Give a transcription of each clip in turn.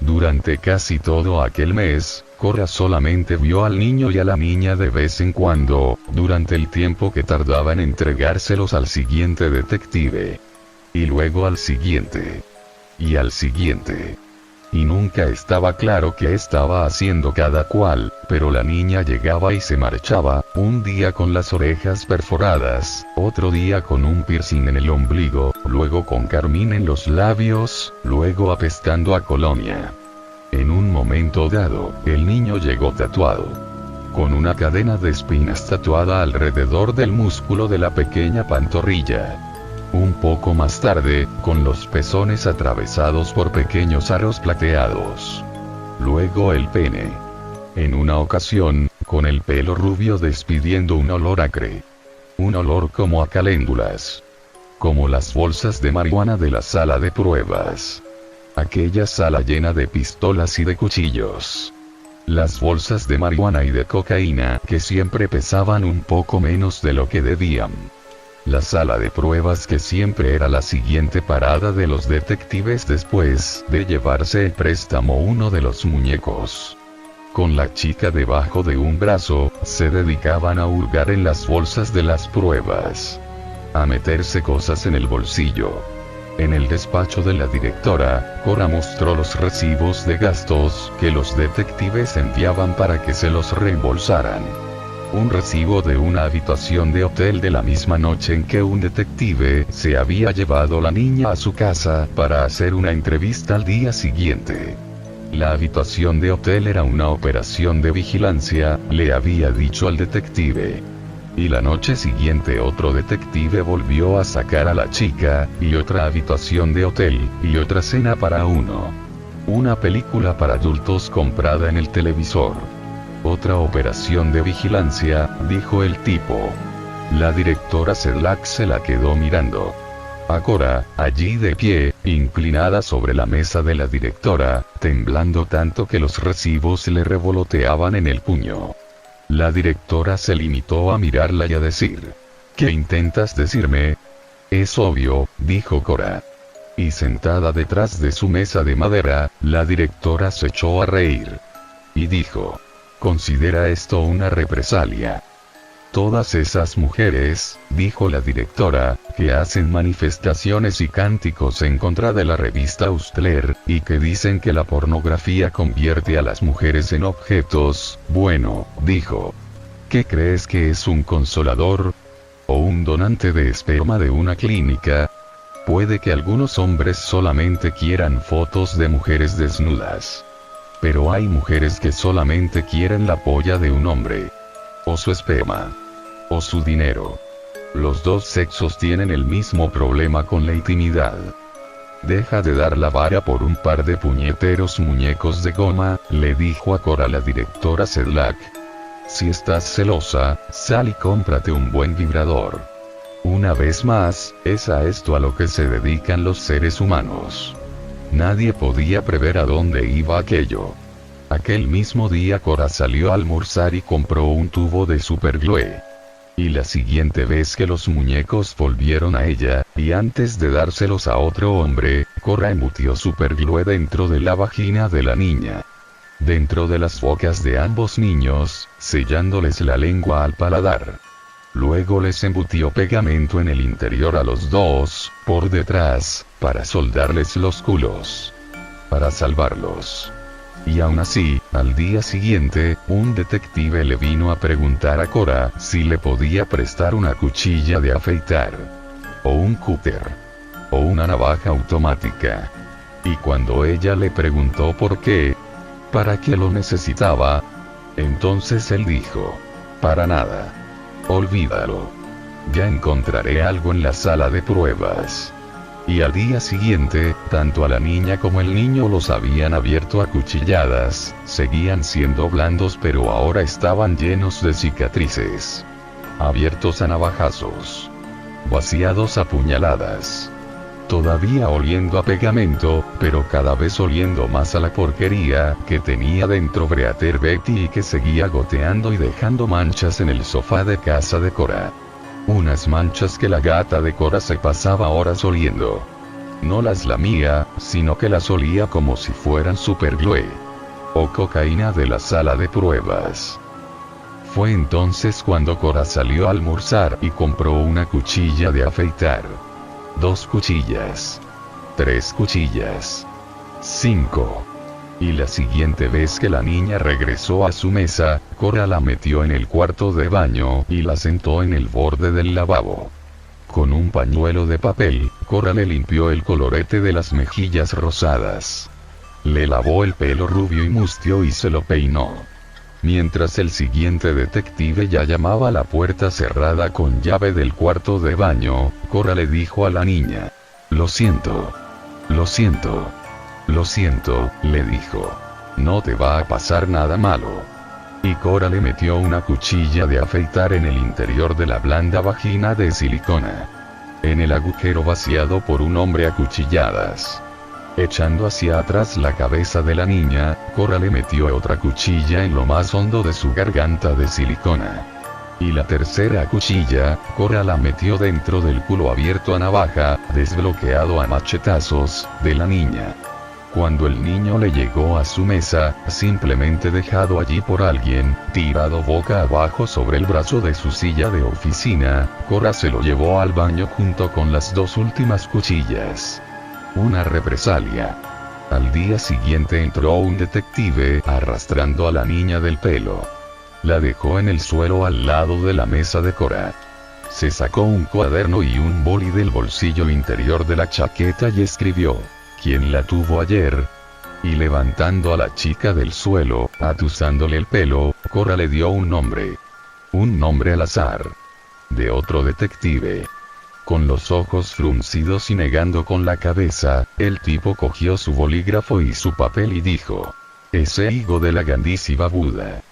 Durante casi todo aquel mes, Cora solamente vio al niño y a la niña de vez en cuando, durante el tiempo que tardaba en entregárselos al siguiente detective. Y luego al siguiente. Y al siguiente. Y nunca estaba claro qué estaba haciendo cada cual, pero la niña llegaba y se marchaba, un día con las orejas perforadas, otro día con un piercing en el ombligo, luego con carmín en los labios, luego apestando a colonia. En un momento dado, el niño llegó tatuado. Con una cadena de espinas tatuada alrededor del músculo de la pequeña pantorrilla. Un poco más tarde, con los pezones atravesados por pequeños aros plateados. Luego el pene. En una ocasión, con el pelo rubio despidiendo un olor acre. Un olor como a caléndulas. Como las bolsas de marihuana de la sala de pruebas. Aquella sala llena de pistolas y de cuchillos. Las bolsas de marihuana y de cocaína que siempre pesaban un poco menos de lo que debían. La sala de pruebas que siempre era la siguiente parada de los detectives después de llevarse el préstamo uno de los muñecos. Con la chica debajo de un brazo, se dedicaban a hurgar en las bolsas de las pruebas. A meterse cosas en el bolsillo. En el despacho de la directora, Cora mostró los recibos de gastos que los detectives enviaban para que se los reembolsaran. Un recibo de una habitación de hotel de la misma noche en que un detective se había llevado la niña a su casa para hacer una entrevista al día siguiente. La habitación de hotel era una operación de vigilancia, le había dicho al detective. Y la noche siguiente otro detective volvió a sacar a la chica, y otra habitación de hotel, y otra cena para uno. Una película para adultos comprada en el televisor. Otra operación de vigilancia, dijo el tipo. La directora Sedlak se la quedó mirando. A Cora, allí de pie, inclinada sobre la mesa de la directora, temblando tanto que los recibos le revoloteaban en el puño. La directora se limitó a mirarla y a decir: ¿Qué intentas decirme? Es obvio, dijo Cora. Y sentada detrás de su mesa de madera, la directora se echó a reír. Y dijo: ¿Considera esto una represalia? Todas esas mujeres, dijo la directora, que hacen manifestaciones y cánticos en contra de la revista Hustler, y que dicen que la pornografía convierte a las mujeres en objetos, bueno, dijo. ¿Qué crees que es un consolador? ¿O un donante de esperma de una clínica? Puede que algunos hombres solamente quieran fotos de mujeres desnudas. Pero hay mujeres que solamente quieren la polla de un hombre. O su esperma. O su dinero. Los dos sexos tienen el mismo problema con la intimidad. Deja de dar la vara por un par de puñeteros muñecos de goma, le dijo a Cora la directora Sedlak. Si estás celosa, sal y cómprate un buen vibrador. Una vez más, es a esto a lo que se dedican los seres humanos. Nadie podía prever a dónde iba aquello. Aquel mismo día Cora salió a almorzar y compró un tubo de superglue. Y la siguiente vez que los muñecos volvieron a ella, y antes de dárselos a otro hombre, Cora embutió superglue dentro de la vagina de la niña. Dentro de las bocas de ambos niños, sellándoles la lengua al paladar. Luego les embutió pegamento en el interior a los dos, por detrás, para soldarles los culos. Para salvarlos. Y aún así, al día siguiente, un detective le vino a preguntar a Cora si le podía prestar una cuchilla de afeitar. O un cúter. O una navaja automática. Y cuando ella le preguntó por qué, para qué lo necesitaba, entonces él dijo: para nada. Olvídalo. Ya encontraré algo en la sala de pruebas. Y al día siguiente, tanto a la niña como el niño los habían abierto a cuchilladas, seguían siendo blandos pero ahora estaban llenos de cicatrices. Abiertos a navajazos. Vaciados a puñaladas. Todavía oliendo a pegamento, pero cada vez oliendo más a la porquería que tenía dentro Breater Betty y que seguía goteando y dejando manchas en el sofá de casa de Cora. Unas manchas que la gata de Cora se pasaba horas oliendo. No las lamía, sino que las olía como si fueran superglue o cocaína de la sala de pruebas. Fue entonces cuando Cora salió a almorzar y compró una cuchilla de afeitar. 2 cuchillas. 3 cuchillas. 5. Y la siguiente vez que la niña regresó a su mesa, Cora la metió en el cuarto de baño y la sentó en el borde del lavabo. Con un pañuelo de papel, Cora le limpió el colorete de las mejillas rosadas. Le lavó el pelo rubio y mustio y se lo peinó. Mientras el siguiente detective ya llamaba a la puerta cerrada con llave del cuarto de baño, Cora le dijo a la niña: "Lo siento. Lo siento. Lo siento", le dijo. "No te va a pasar nada malo". Y Cora le metió una cuchilla de afeitar en el interior de la blanda vagina de silicona. En el agujero vaciado por un hombre a cuchilladas. Echando hacia atrás la cabeza de la niña, Cora le metió otra cuchilla en lo más hondo de su garganta de silicona. Y la tercera cuchilla, Cora la metió dentro del culo abierto a navaja, desbloqueado a machetazos, de la niña. Cuando el niño le llegó a su mesa, simplemente dejado allí por alguien, tirado boca abajo sobre el brazo de su silla de oficina, Cora se lo llevó al baño junto con las 2 últimas cuchillas. Una represalia. Al día siguiente entró un detective arrastrando a la niña del pelo. La dejó en el suelo al lado de la mesa de Cora. Se sacó un cuaderno y un boli del bolsillo interior de la chaqueta y escribió: "¿Quién la tuvo ayer?". Y levantando a la chica del suelo, atusándole el pelo, Cora le dio un nombre. Un nombre al azar. De otro detective. Con los ojos fruncidos y negando con la cabeza, el tipo cogió su bolígrafo y su papel y dijo: "Ese higo de la grandísima Buda".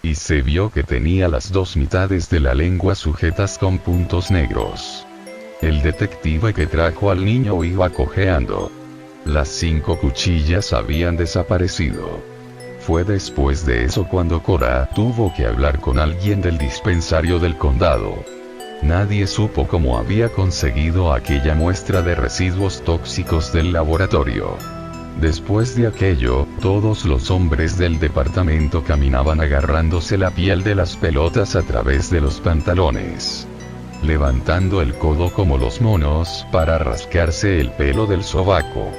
Y se vio que tenía las 2 mitades de la lengua sujetas con puntos negros. El detective que trajo al niño iba cojeando. Las 5 cuchillas habían desaparecido. Fue después de eso cuando Cora tuvo que hablar con alguien del dispensario del condado. Nadie supo cómo había conseguido aquella muestra de residuos tóxicos del laboratorio. Después de aquello, todos los hombres del departamento caminaban agarrándose la piel de las pelotas a través de los pantalones. Levantando el codo como los monos para rascarse el pelo del sobaco.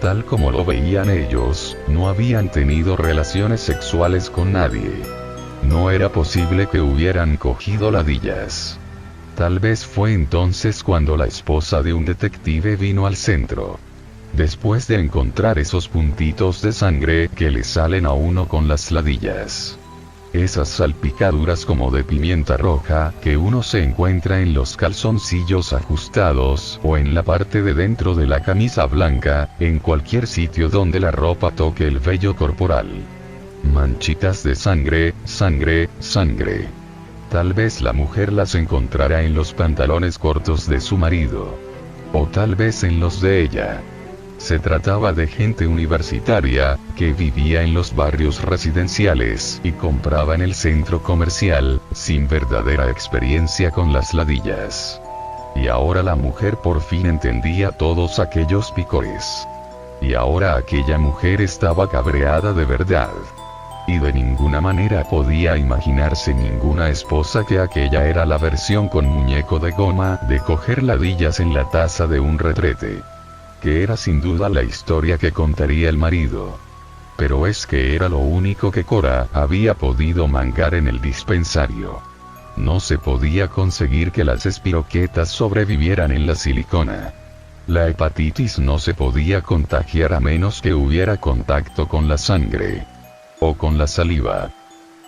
Tal como lo veían ellos, no habían tenido relaciones sexuales con nadie. No era posible que hubieran cogido ladillas. Tal vez fue entonces cuando la esposa de un detective vino al centro. Después de encontrar esos puntitos de sangre que le salen a uno con las ladillas. Esas salpicaduras como de pimienta roja que uno se encuentra en los calzoncillos ajustados o en la parte de dentro de la camisa blanca, en cualquier sitio donde la ropa toque el vello corporal. Manchitas de sangre, sangre, sangre. Tal vez la mujer las encontrará en los pantalones cortos de su marido. O tal vez en los de ella. Se trataba de gente universitaria, que vivía en los barrios residenciales y compraba en el centro comercial, sin verdadera experiencia con las ladillas. Y ahora la mujer por fin entendía todos aquellos picores. Y ahora aquella mujer estaba cabreada de verdad. Y de ninguna manera podía imaginarse ninguna esposa que aquella era la versión con muñeco de goma de coger ladillas en la taza de un retrete. Que era sin duda la historia que contaría el marido. Pero es que era lo único que Cora había podido mangar en el dispensario. No se podía conseguir que las espiroquetas sobrevivieran en la silicona. La hepatitis no se podía contagiar a menos que hubiera contacto con la sangre. O con la saliva.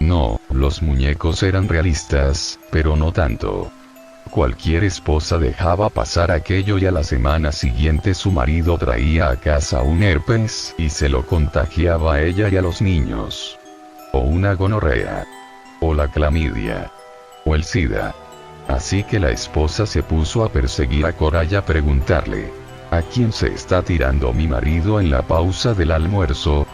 No, los muñecos eran realistas, pero no tanto. Cualquier esposa dejaba pasar aquello y a la semana siguiente su marido traía a casa un herpes y se lo contagiaba a ella y a los niños. O una gonorrea. O la clamidia. O el SIDA. Así que la esposa se puso a perseguir a Cora y a preguntarle: ¿a quién se está tirando mi marido en la pausa del almuerzo?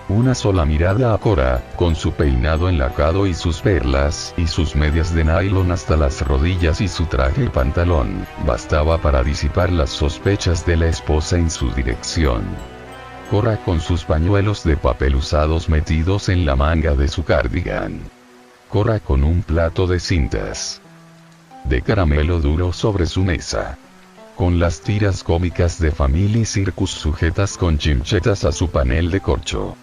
Una sola mirada a Cora, con su peinado enlacado y sus perlas y sus medias de nylon hasta las rodillas y su traje y pantalón, bastaba para disipar las sospechas de la esposa en su dirección. Cora con sus pañuelos de papel usados metidos en la manga de su cardigan. Cora con un plato de cintas de caramelo duro sobre su mesa. Con las tiras cómicas de Family Circus sujetas con chinchetas a su panel de corcho.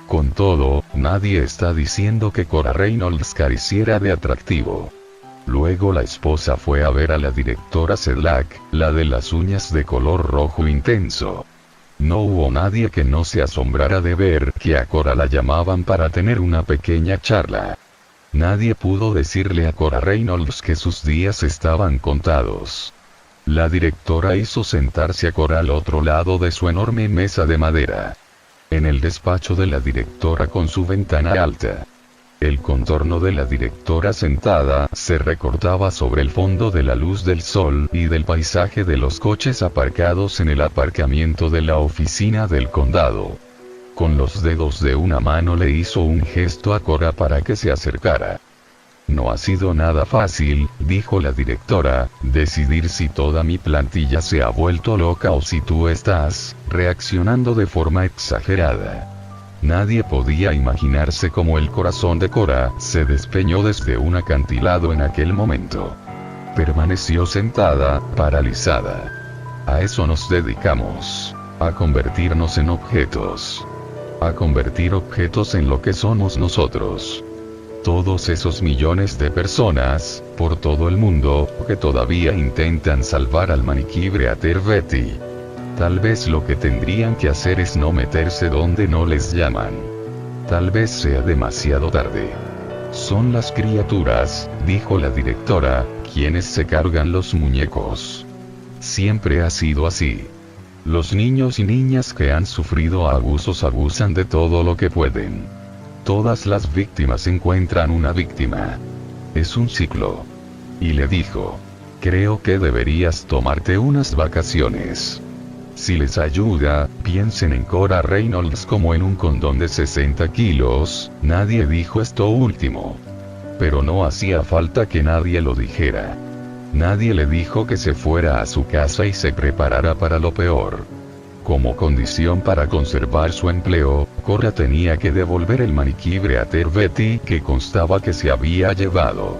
Con todo, nadie está diciendo que Cora Reynolds careciera de atractivo. Luego la esposa fue a ver a la directora Sedlak, la de las uñas de color rojo intenso. No hubo nadie que no se asombrara de ver que a Cora la llamaban para tener una pequeña charla. Nadie pudo decirle a Cora Reynolds que sus días estaban contados. La directora hizo sentarse a Cora al otro lado de su enorme mesa de madera. En el despacho de la directora con su ventana alta. El contorno de la directora sentada se recortaba sobre el fondo de la luz del sol y del paisaje de los coches aparcados en el aparcamiento de la oficina del condado. Con los dedos de una mano le hizo un gesto a Cora para que se acercara. No ha sido nada fácil, dijo la directora, decidir si toda mi plantilla se ha vuelto loca o si tú estás reaccionando de forma exagerada. Nadie podía imaginarse cómo el corazón de Cora se despeñó desde un acantilado en aquel momento. Permaneció sentada, paralizada. A eso nos dedicamos. A convertirnos en objetos. A convertir objetos en lo que somos nosotros. Todos esos millones de personas, por todo el mundo, que todavía intentan salvar al maniquí Breater Betty. Tal vez lo que tendrían que hacer es no meterse donde no les llaman. Tal vez sea demasiado tarde. Son las criaturas, dijo la directora, quienes se cargan los muñecos. Siempre ha sido así. Los niños y niñas que han sufrido abusos abusan de todo lo que pueden. Todas las víctimas encuentran una víctima. Es un ciclo. Y le dijo, creo que deberías tomarte unas vacaciones. Si les ayuda, piensen en Cora Reynolds como en un condón de 60 kilos, nadie dijo esto último. Pero no hacía falta que nadie lo dijera. Nadie le dijo que se fuera a su casa y se preparara para lo peor. Como condición para conservar su empleo, Cora tenía que devolver el maniquí Breater Betty que constaba que se había llevado.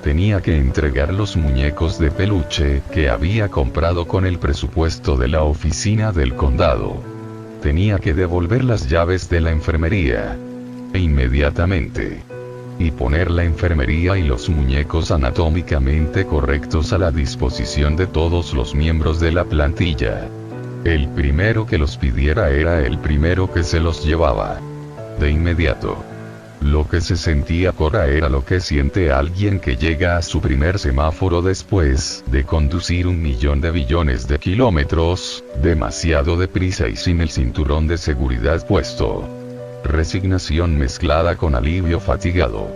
Tenía que entregar los muñecos de peluche que había comprado con el presupuesto de la oficina del condado. Tenía que devolver las llaves de la enfermería. E inmediatamente. Y poner la enfermería y los muñecos anatómicamente correctos a la disposición de todos los miembros de la plantilla. El primero que los pidiera era el primero que se los llevaba. De inmediato. Lo que se sentía Cora era lo que siente alguien que llega a su primer semáforo después de conducir 1.000.000 de billones de kilómetros, demasiado deprisa y sin el cinturón de seguridad puesto. Resignación mezclada con alivio fatigado.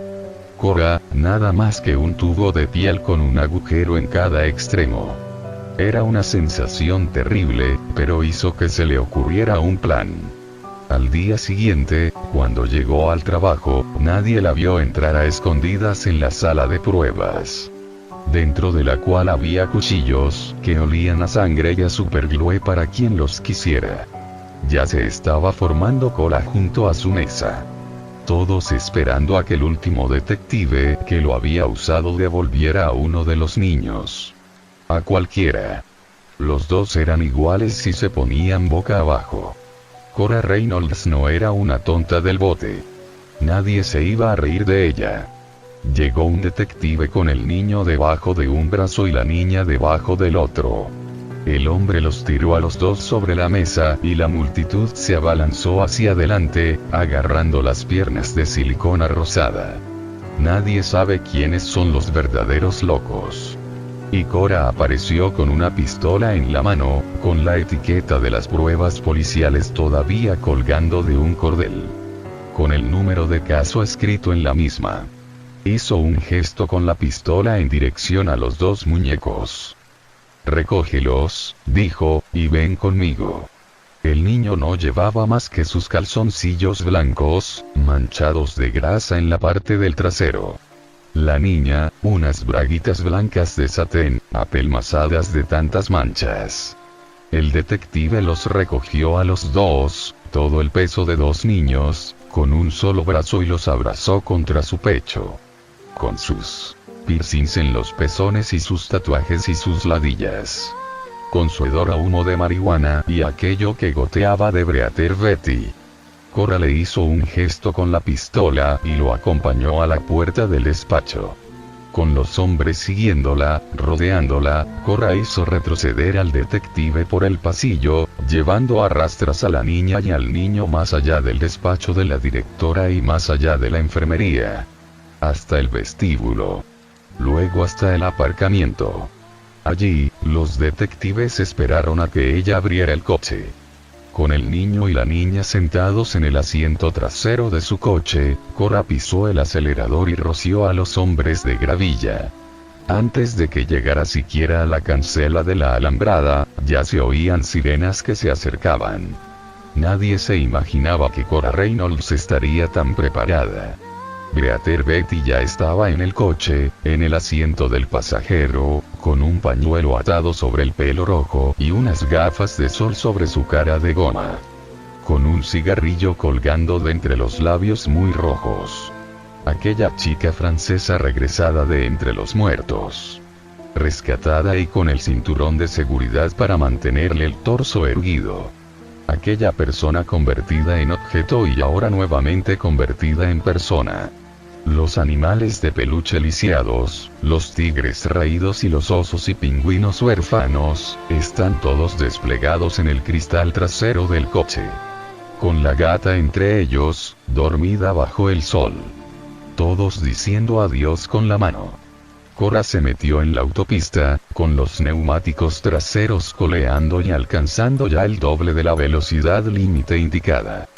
Cora, nada más que un tubo de piel con un agujero en cada extremo. Era una sensación terrible, pero hizo que se le ocurriera un plan. Al día siguiente, cuando llegó al trabajo, nadie la vio entrar a escondidas en la sala de pruebas. Dentro de la cual había cuchillos, que olían a sangre y a superglue para quien los quisiera. Ya se estaba formando cola junto a su mesa. Todos esperando a que el último detective que lo había usado devolviera a uno de los niños. A cualquiera. Los dos eran iguales y se ponían boca abajo. Cora Reynolds no era una tonta del bote. Nadie se iba a reír de ella. Llegó un detective con el niño debajo de un brazo y la niña debajo del otro. El hombre los tiró a los dos sobre la mesa y la multitud se abalanzó hacia adelante, agarrando las piernas de silicona rosada. Nadie sabe quiénes son los verdaderos locos. Y Cora apareció con una pistola en la mano, con la etiqueta de las pruebas policiales todavía colgando de un cordel. Con el número de caso escrito en la misma. Hizo un gesto con la pistola en dirección a los dos muñecos. Recógelos, dijo, y ven conmigo. El niño no llevaba más que sus calzoncillos blancos, manchados de grasa en la parte del trasero. La niña, unas braguitas blancas de satén, apelmazadas de tantas manchas. El detective los recogió a los dos, todo el peso de dos niños, con un solo brazo y los abrazó contra su pecho. Con sus piercings en los pezones y sus tatuajes y sus ladillas. Con su hedor a humo de marihuana y aquello que goteaba de Breater Betty. Cora le hizo un gesto con la pistola y lo acompañó a la puerta del despacho. Con los hombres siguiéndola, rodeándola, Cora hizo retroceder al detective por el pasillo, llevando a rastras a la niña y al niño más allá del despacho de la directora y más allá de la enfermería. Hasta el vestíbulo. Luego hasta el aparcamiento. Allí, los detectives esperaron a que ella abriera el coche. Con el niño y la niña sentados en el asiento trasero de su coche, Cora pisó el acelerador y roció a los hombres de gravilla. Antes de que llegara siquiera a la cancela de la alambrada, ya se oían sirenas que se acercaban. Nadie se imaginaba que Cora Reynolds estaría tan preparada. Breater Betty ya estaba en el coche, en el asiento del pasajero, con un pañuelo atado sobre el pelo rojo y unas gafas de sol sobre su cara de goma. Con un cigarrillo colgando de entre los labios muy rojos. Aquella chica francesa regresada de entre los muertos. Rescatada y con el cinturón de seguridad para mantenerle el torso erguido. Aquella persona convertida en objeto y ahora nuevamente convertida en persona. Los animales de peluche lisiados, los tigres raídos y los osos y pingüinos huérfanos, están todos desplegados en el cristal trasero del coche. Con la gata entre ellos, dormida bajo el sol. Todos diciendo adiós con la mano. Cora se metió en la autopista, con los neumáticos traseros coleando y alcanzando ya el doble de la velocidad límite indicada.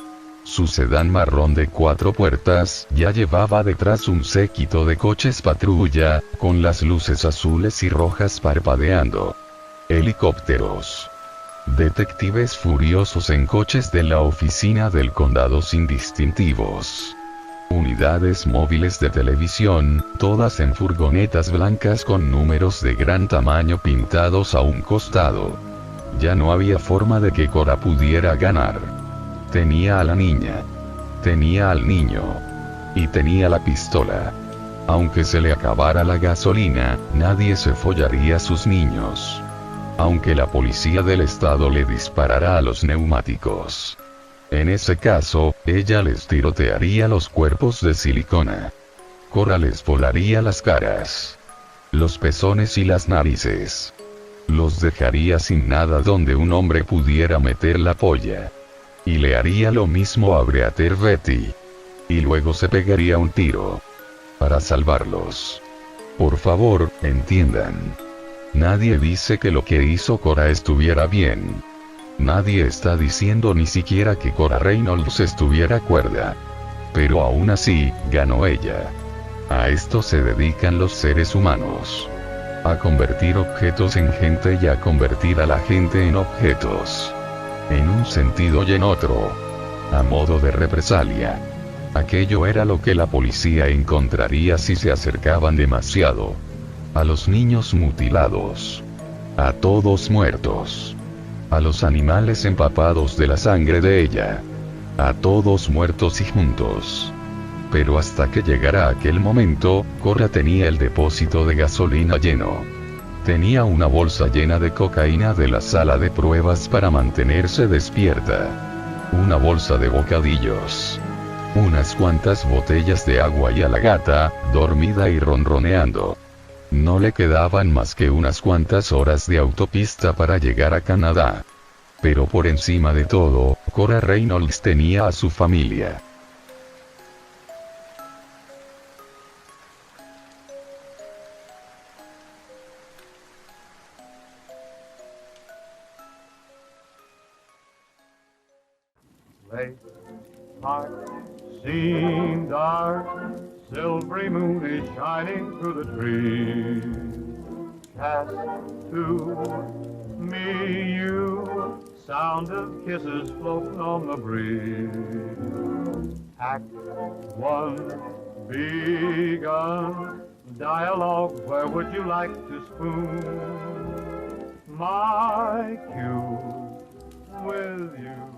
Su sedán marrón de 4 puertas ya llevaba detrás un séquito de coches patrulla, con las luces azules y rojas parpadeando. Helicópteros. Detectives furiosos en coches de la oficina del condado sin distintivos. Unidades móviles de televisión, todas en furgonetas blancas con números de gran tamaño pintados a un costado. Ya no había forma de que Cora pudiera ganar. Tenía a la niña. Tenía al niño. Y tenía la pistola. Aunque se le acabara la gasolina, nadie se follaría a sus niños. Aunque la policía del estado le disparara a los neumáticos. En ese caso, ella les tirotearía los cuerpos de silicona. Cora les volaría las caras. Los pezones y las narices. Los dejaría sin nada donde un hombre pudiera meter la polla. Y le haría lo mismo a Breater Betty. Y luego se pegaría un tiro. Para salvarlos. Por favor, entiendan. Nadie dice que lo que hizo Cora estuviera bien. Nadie está diciendo ni siquiera que Cora Reynolds estuviera cuerda. Pero aún así, ganó ella. A esto se dedican los seres humanos. A convertir objetos en gente y a convertir a la gente en objetos. En un sentido y en otro. A modo de represalia. Aquello era lo que la policía encontraría si se acercaban demasiado. A los niños mutilados. A todos muertos. A los animales empapados de la sangre de ella. A todos muertos y juntos. Pero hasta que llegara aquel momento, Cora tenía el depósito de gasolina lleno. Tenía una bolsa llena de cocaína de la sala de pruebas para mantenerse despierta. Una bolsa de bocadillos. Unas cuantas botellas de agua y a la gata, dormida y ronroneando. No le quedaban más que unas cuantas horas de autopista para llegar a Canadá. Pero por encima de todo, Cora Reynolds tenía a su familia. Late heart seemed dark, silvery moon is shining through the trees. Cast to me you sound of kisses floating on the breeze. Act one begun. Dialogue, where would you like to spoon? My cue with you.